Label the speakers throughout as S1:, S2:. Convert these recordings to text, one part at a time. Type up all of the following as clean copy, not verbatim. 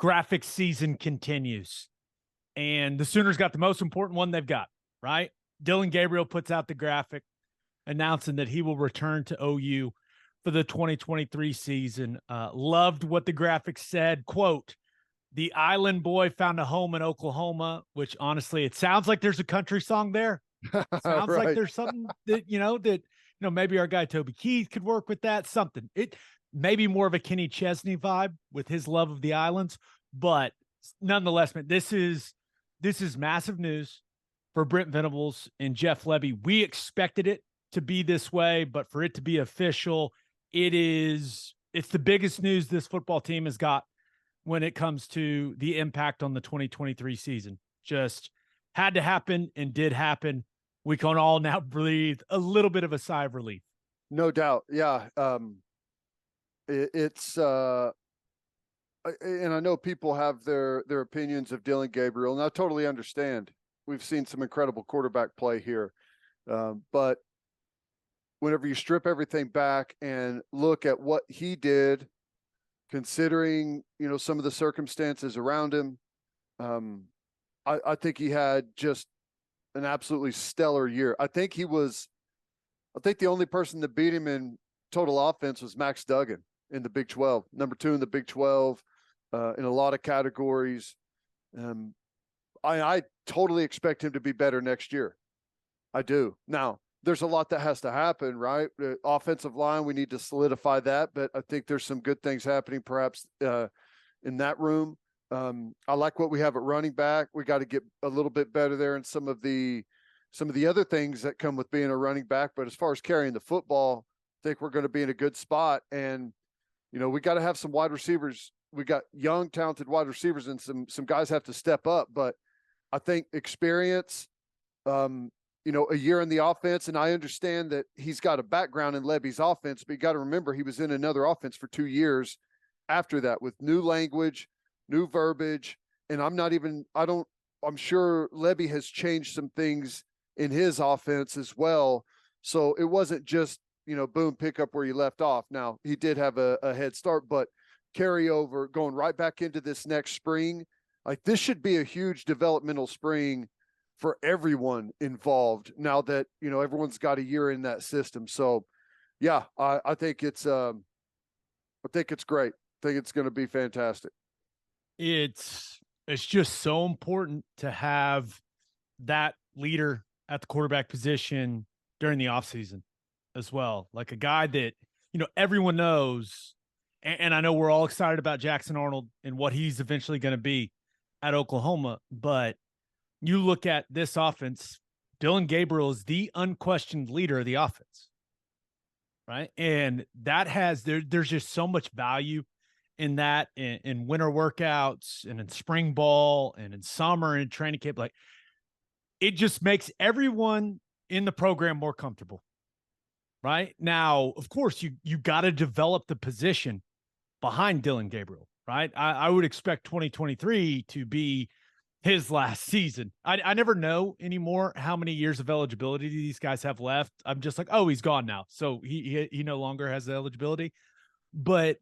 S1: graphic season continues. And the Sooners got the most important one they've got, right? Dillon Gabriel puts out the graphic announcing that he will return to OU for the 2023 season. Loved what the graphic said. Quote, "The island boy found a home in Oklahoma," which honestly, it sounds like there's a country song there. Sounds
S2: Right.
S1: like there's something that maybe our guy Toby Keith could work with that. Something. It maybe more of a Kenny Chesney vibe with his love of the islands, but nonetheless, man, this is massive news for Brent Venables and Jeff Lebby. We expected it to be this way, but for it to be official, it's the biggest news this football team has got when it comes to the impact on the 2023 season. Just had to happen and did happen. We can all now breathe a little bit of a sigh of relief.
S2: No doubt. Yeah. It's and I know people have their opinions of Dillon Gabriel, and I totally understand. We've seen some incredible quarterback play here. But whenever you strip everything back and look at what he did, considering, some of the circumstances around him, I think he had just an absolutely stellar year. I think the only person that beat him in total offense was Max Duggan in the Big 12, number 2 in the Big 12, in a lot of categories. I totally expect him to be better next year. I do. Now, there's a lot that has to happen, right? The offensive line, we need to solidify that, but I think there's some good things happening perhaps in that room. I like what we have at running back. We got to get a little bit better there in some of the other things that come with being a running back. But as far as carrying the football, I think we're going to be in a good spot. And, we got to have some wide receivers. We got young, talented wide receivers, and some guys have to step up. But I think experience, a year in the offense, and I understand that he's got a background in Lebby's offense, but you got to remember he was in another offense for 2 years after that with new language, new verbiage. And I'm sure Lebby has changed some things in his offense as well. So it wasn't just, boom, pick up where you left off. Now, he did have a head start, but carryover going right back into this next spring, like this should be a huge developmental spring for everyone involved now that, everyone's got a year in that system. So yeah, I think it's great. I think it's going to be fantastic.
S1: It's just so important to have that leader at the quarterback position during the offseason as well. Like a guy that, everyone knows, and I know we're all excited about Jackson Arnold and what he's eventually going to be at Oklahoma, but you look at this offense, Dillon Gabriel is the unquestioned leader of the offense, right? And that there's just so much value in that, in winter workouts and in spring ball and in summer and training camp. Like, it just makes everyone in the program more comfortable, right? Now, of course, you got to develop the position behind Dillon Gabriel, right? I would expect 2023 to be his last season. I never know anymore how many years of eligibility these guys have left. I'm just like, oh, he's gone now, so he no longer has the eligibility. But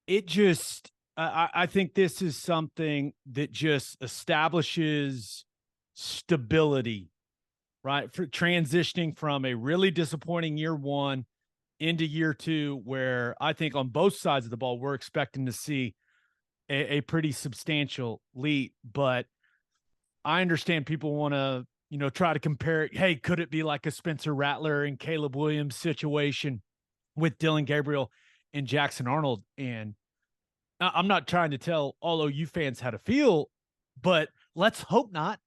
S1: it just, I think this is something that just establishes stability, right? For transitioning from a really disappointing year one into year two, where I think on both sides of the ball, we're expecting to see a pretty substantial leap. But I understand people want to, try to compare it. Hey, could it be like a Spencer Rattler and Caleb Williams situation with Dillon Gabriel and Jackson Arnold? And I'm not trying to tell all OU fans how to feel, but let's hope not.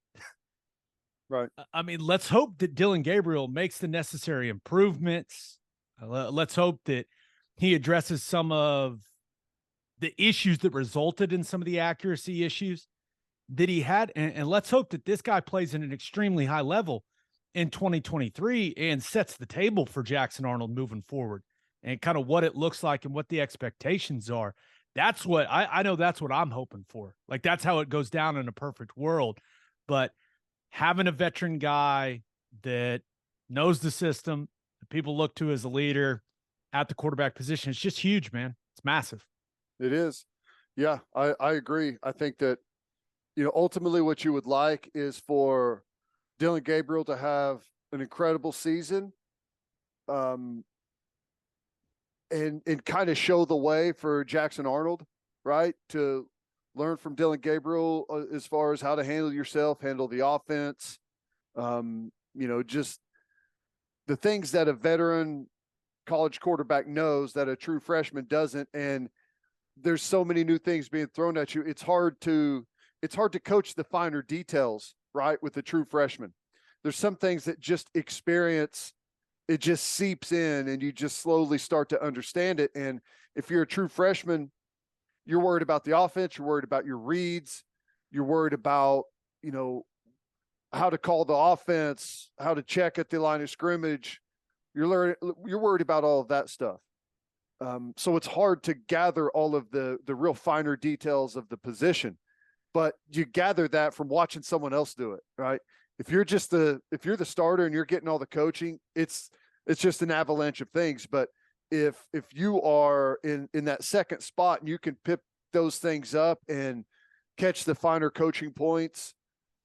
S2: Right.
S1: I mean, let's hope that Dillon Gabriel makes the necessary improvements. Let's hope that he addresses some of the issues that resulted in some of the accuracy issues that he had. And let's hope that this guy plays at an extremely high level in 2023 and sets the table for Jackson Arnold moving forward, and kind of what it looks like and what the expectations are. That's what I know. That's what I'm hoping for. Like, that's how it goes down in a perfect world. But having a veteran guy that knows the system, that people look to as a leader at the quarterback position, it's just huge, man. It's massive.
S2: It is. Yeah, I agree. I think that, ultimately what you would like is for Dillon Gabriel to have an incredible season, um, and kind of show the way for Jackson Arnold, right? To learn from Dillon Gabriel as far as how to handle yourself, handle the offense, just the things that a veteran college quarterback knows that a true freshman doesn't. And there's so many new things being thrown at you. It's hard to coach the finer details, right? With the true freshman, there's some things that just experience, it just seeps in and you just slowly start to understand it. And if you're a true freshman, you're worried about the offense, you're worried about your reads, you're worried about, how to call the offense, how to check at the line of scrimmage. You're worried about all of that stuff. So it's hard to gather all of the real finer details of the position, but you gather that from watching someone else do it, right? If you're the starter and you're getting all the coaching, it's just an avalanche of things. But if you are in that second spot and you can pick those things up and catch the finer coaching points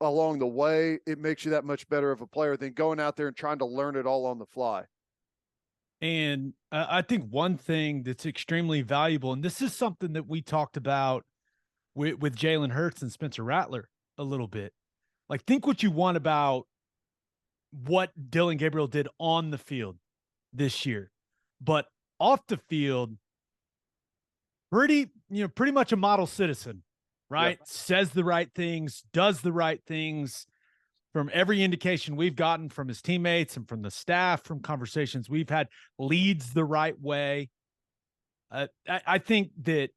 S2: along the way, it makes you that much better of a player than going out there and trying to learn it all on the fly.
S1: And I think one thing that's extremely valuable, and this is something that we talked about with Jalen Hurts and Spencer Rattler a little bit. Like, think what you want about what Dillon Gabriel did on the field this year, but off the field, pretty much a model citizen, right? Yeah. Says the right things, does the right things. From every indication we've gotten from his teammates and from the staff, from conversations we've had, leads the right way. I think that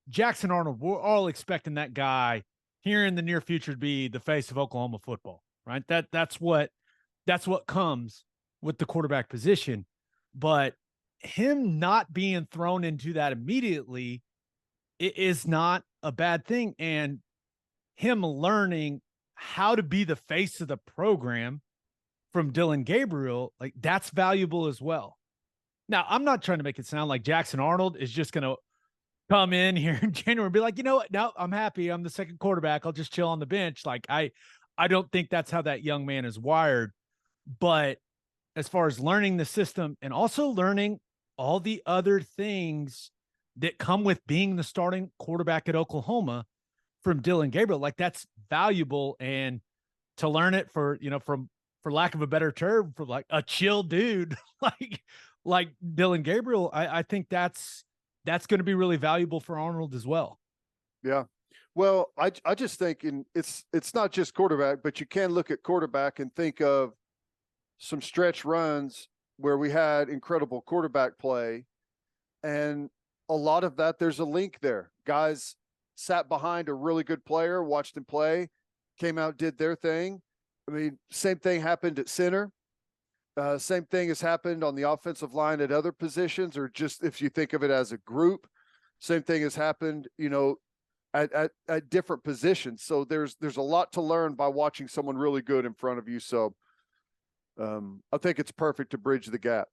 S1: Jackson Arnold, we're all expecting that guy here in the near future to be the face of Oklahoma football, right? That's what comes with the quarterback position. But him not being thrown into that immediately is not a bad thing. And him learning how to be the face of the program from Dillon Gabriel, like, that's valuable as well. Now, I'm not trying to make it sound like Jackson Arnold is just going to come in here in January and be like, you know what? No, I'm happy. I'm the second quarterback. I'll just chill on the bench. Like, I don't think that's how that young man is wired. But as far as learning the system and also learning all the other things that come with being the starting quarterback at Oklahoma from Dillon Gabriel, like, that's valuable. And to learn it for lack of a better term, for like a chill dude like Dillon Gabriel, I think that's going to be really valuable for Arnold as well.
S2: Yeah. Well, I just think it's not just quarterback, but you can look at quarterback and think of some stretch runs where we had incredible quarterback play. And a lot of that, there's a link there. Guys sat behind a really good player, watched him play, came out, did their thing. I mean, same thing happened at center. Same thing has happened on the offensive line at other positions, or just if you think of it as a group, same thing has happened, at different positions. So there's a lot to learn by watching someone really good in front of you. So I think it's perfect to bridge the gap.